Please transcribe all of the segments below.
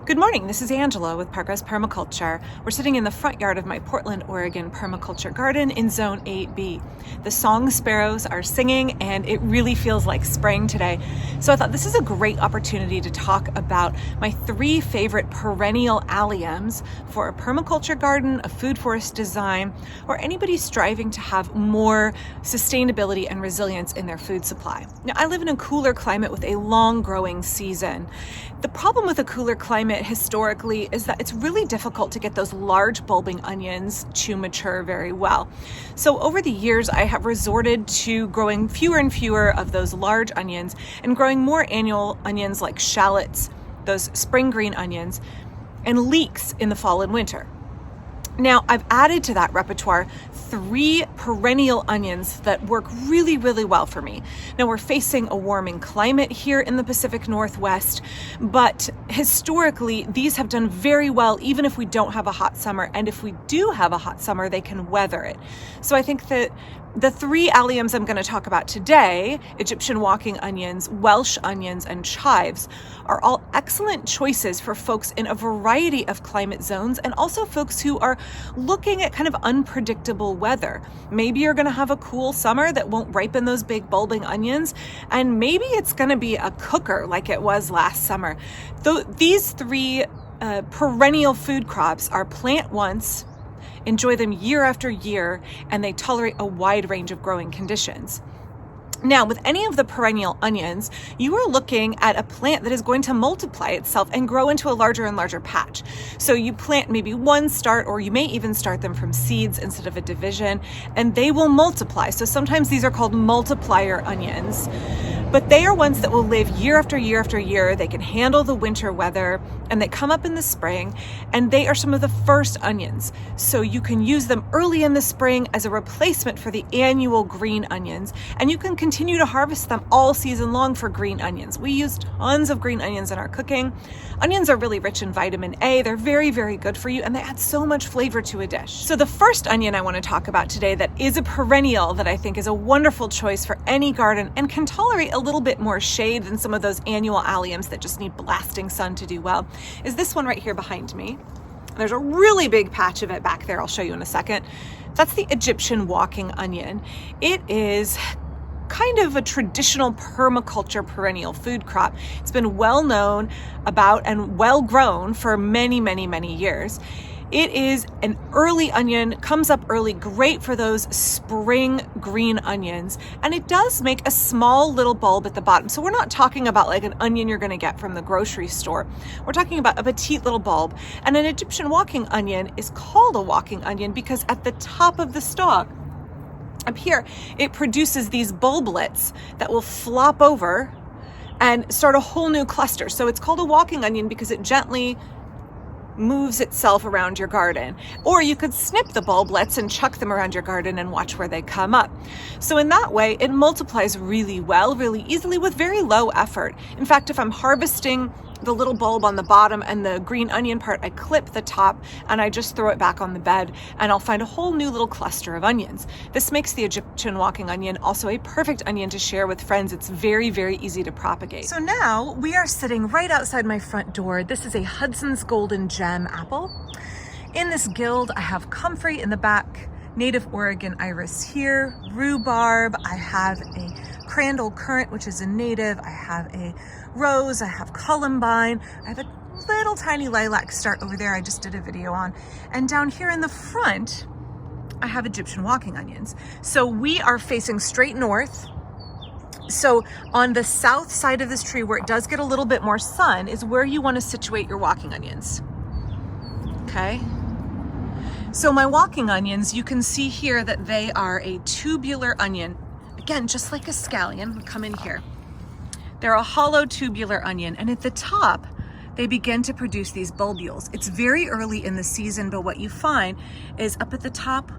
Good morning, this is Angela with Progress Permaculture. We're sitting in the front yard of my Portland, Oregon permaculture garden in Zone 8B. The song sparrows are singing and it really feels like spring today. So I thought this is a great opportunity to talk about my 3 favorite perennial alliums for a permaculture garden, a food forest design, or anybody striving to have more sustainability and resilience in their food supply. Now, I live in a cooler climate with a long growing season. The problem with a cooler climate historically is that it's really difficult to get those large bulbing onions to mature very well. So over the years, I have resorted to growing fewer and fewer of those large onions and growing more annual onions like shallots, those spring green onions, and leeks in the fall and winter. Now, I've added to that repertoire 3 perennial onions that work really, really well for me. Now, we're facing a warming climate here in the Pacific Northwest, but historically, these have done very well even if we don't have a hot summer. And if we do have a hot summer, they can weather it. So I think that the 3 alliums I'm going to talk about today, Egyptian walking onions, Welsh onions, and chives, are all excellent choices for folks in a variety of climate zones and also folks who are looking at kind of unpredictable weather. Maybe you're going to have a cool summer that won't ripen those big bulbing onions, and maybe it's going to be a cooker like it was last summer. These 3 perennial food crops are plant once, enjoy them year after year, and they tolerate a wide range of growing conditions. Now, with any of the perennial onions, you are looking at a plant that is going to multiply itself and grow into a larger and larger patch. So you plant maybe one start, or you may even start them from seeds instead of a division, and they will multiply. So sometimes these are called multiplier onions, but they are ones that will live year after year after year. They can handle the winter weather, and they come up in the spring, and they are some of the first onions. So you can use them early in the spring as a replacement for the annual green onions, and you can continue to harvest them all season long for green onions. We use tons of green onions in our cooking. Onions are really rich in vitamin A. They're very, very good for you, and they add so much flavor to a dish. So the first onion I want to talk about today that is a perennial that I think is a wonderful choice for any garden and can tolerate a little bit more shade than some of those annual alliums that just need blasting sun to do well is this one right here behind me. There's a really big patch of it back there. I'll show you in a second. That's the Egyptian walking onion. It is kind of a traditional permaculture perennial food crop. It's been well known about and well grown for many, many, many years. It is an early onion, comes up early, great for those spring green onions, and it does make a small little bulb at the bottom. So we're not talking about like an onion you're going to get from the grocery store. We're talking about a petite little bulb. And an Egyptian walking onion is called a walking onion because at the top of the stalk, up here, it produces these bulblets that will flop over and start a whole new cluster. So it's called a walking onion because it gently moves itself around your garden. Or you could snip the bulblets and chuck them around your garden and watch where they come up. So in that way, it multiplies really well, really easily with very low effort. In fact, if I'm harvesting the little bulb on the bottom and the green onion part, I clip the top and I just throw it back on the bed and I'll find a whole new little cluster of onions. This makes the Egyptian walking onion also a perfect onion to share with friends. It's very, very easy to propagate. So now we are sitting right outside my front door. This is a Hudson's Golden Gem apple. In this guild, I have comfrey in the back, native Oregon iris here, rhubarb, I have a crandall currant, which is a native, I have a rose, I have columbine, I have a little tiny lilac start over there I just did a video on, and down here in the front I have Egyptian walking onions. So we are facing straight north. So on the south side of this tree where it does get a little bit more sun is where you want to situate your walking onions. Okay. So my walking onions, you can see here that they are a tubular onion. Again, just like a scallion would come in here. They're a hollow tubular onion, and at the top, they begin to produce these bulbules. It's very early in the season, but what you find is up at the top,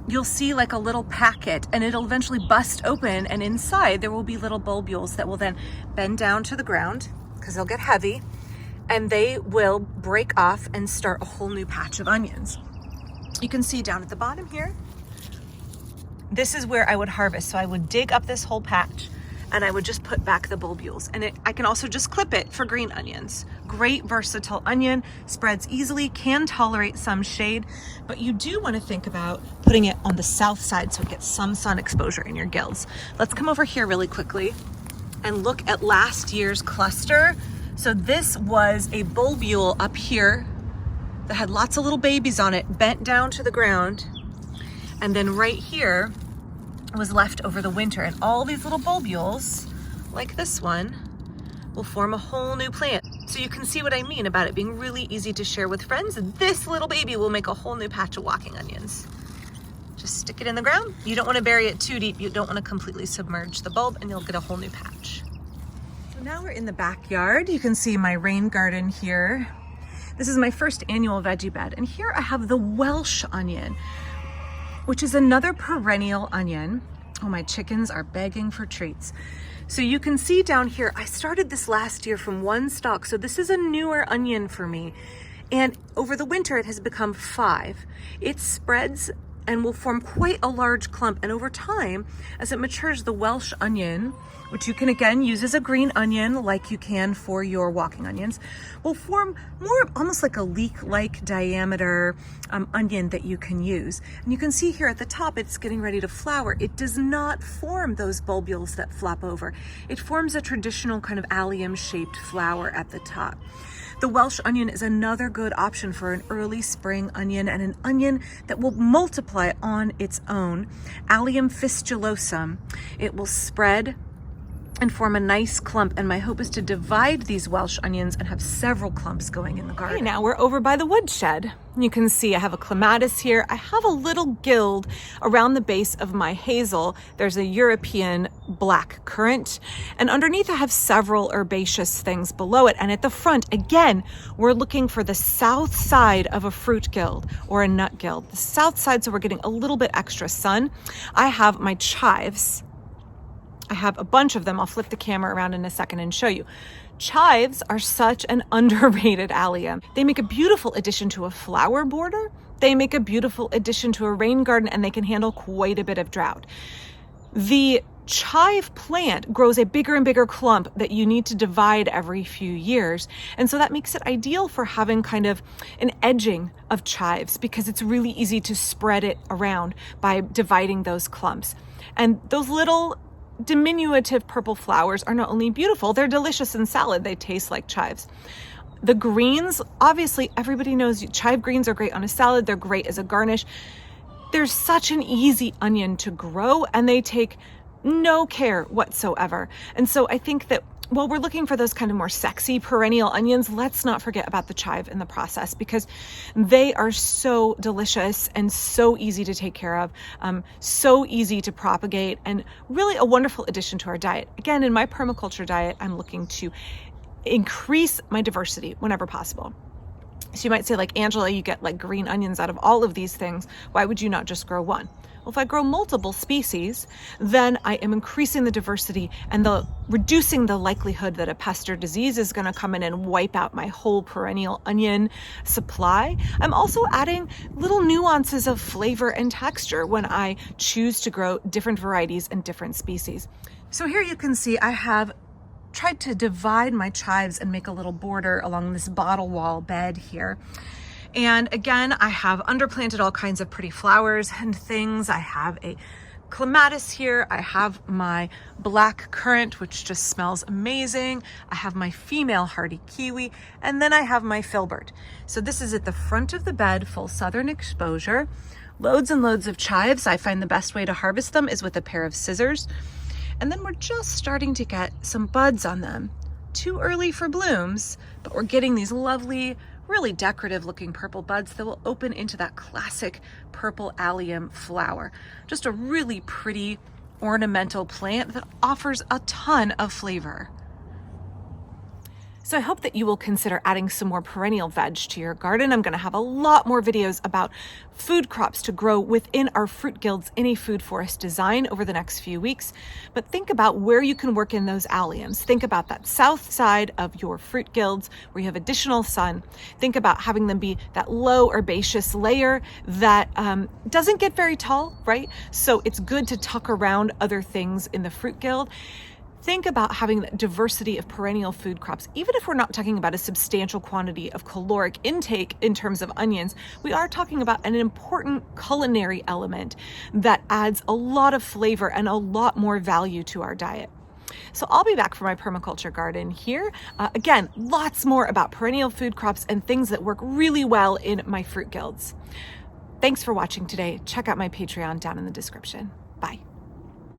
you'll see like a little packet, and it'll eventually bust open, and inside there will be little bulbules that will then bend down to the ground because they'll get heavy, and they will break off and start a whole new patch of onions. You can see down at the bottom here, this is where I would harvest. So I would dig up this whole patch and I would just put back the bulbules. And I can also just clip it for green onions. Great versatile onion, spreads easily, can tolerate some shade, but you do want to think about putting it on the south side so it gets some sun exposure in your gills. Let's come over here really quickly and look at last year's cluster. So this was a bulbule up here that had lots of little babies on it, bent down to the ground. And then right here was left over the winter, and all these little bulbules, like this one, will form a whole new plant. So you can see what I mean about it being really easy to share with friends. This little baby will make a whole new patch of walking onions. Just stick it in the ground. You don't want to bury it too deep. You don't want to completely submerge the bulb, and you'll get a whole new patch. So now we're in the backyard. You can see my rain garden here. This is my first annual veggie bed, and here I have the Welsh onion, which is another perennial onion. Oh, my chickens are begging for treats. So you can see down here, I started this last year from one stalk. So this is a newer onion for me. And over the winter, it has become 5. It spreads and will form quite a large clump. And over time, as it matures, the Welsh onion, which you can again use as a green onion like you can for your walking onions, will form more almost like a leek-like diameter onion that you can use. And you can see here at the top, it's getting ready to flower. It does not form those bulbules that flop over. It forms a traditional kind of allium-shaped flower at the top. The Welsh onion is another good option for an early spring onion, and an onion that will multiply on its own. Allium fistulosum. It will spread and form a nice clump, and my hope is to divide these Welsh onions and have several clumps going in the garden. Okay, now we're over by the woodshed. You can see I have a clematis here. I have a little guild around the base of my hazel. There's a European black currant, and underneath I have several herbaceous things below it. And at the front, again, we're looking for the south side of a fruit guild or a nut guild. The south side, so we're getting a little bit extra sun. I have my chives. I have a bunch of them. I'll flip the camera around in a second and show you. Chives are such an underrated allium. They make a beautiful addition to a flower border. They make a beautiful addition to a rain garden, and they can handle quite a bit of drought. The chive plant grows a bigger and bigger clump that you need to divide every few years. And so that makes it ideal for having kind of an edging of chives, because it's really easy to spread it around by dividing those clumps. And those little diminutive purple flowers are not only beautiful, they're delicious in salad. They taste like chives. The greens, obviously everybody knows chive greens are great on a salad. They're great as a garnish. They're such an easy onion to grow, and they take no care whatsoever. And so I think that while we're looking for those kind of more sexy perennial onions, let's not forget about the chive in the process, because they are so delicious and so easy to take care of, so easy to propagate, and really a wonderful addition to our diet. Again, in my permaculture diet, I'm looking to increase my diversity whenever possible. So you might say, like, Angela, you get like green onions out of all of these things. Why would you not just grow one? Well, if I grow multiple species, then I am increasing the diversity and reducing the likelihood that a pest or disease is going to come in and wipe out my whole perennial onion supply. I'm also adding little nuances of flavor and texture when I choose to grow different varieties and different species. So here you can see I have tried to divide my chives and make a little border along this bottle wall bed here. And again, I have underplanted all kinds of pretty flowers and things. I have a clematis here. I have my black currant, which just smells amazing. I have my female hardy kiwi, and then I have my filbert. So this is at the front of the bed, full southern exposure. Loads and loads of chives. I find the best way to harvest them is with a pair of scissors. And then we're just starting to get some buds on them. Too early for blooms, but we're getting these lovely, really decorative looking purple buds that will open into that classic purple allium flower. Just a really pretty ornamental plant that offers a ton of flavor. So I hope that you will consider adding some more perennial veg to your garden. I'm going to have a lot more videos about food crops to grow within our fruit guilds in a food forest design over the next few weeks. But think about where you can work in those alliums. Think about that south side of your fruit guilds where you have additional sun. Think about having them be that low herbaceous layer that doesn't get very tall, right? So it's good to tuck around other things in the fruit guild. think about having that diversity of perennial food crops. Even if we're not talking about a substantial quantity of caloric intake in terms of onions, we are talking about an important culinary element that adds a lot of flavor and a lot more value to our diet. So I'll be back for my permaculture garden here. Again, lots more about perennial food crops and things that work really well in my fruit guilds. Thanks for watching today. Check out my Patreon down in the description. Bye.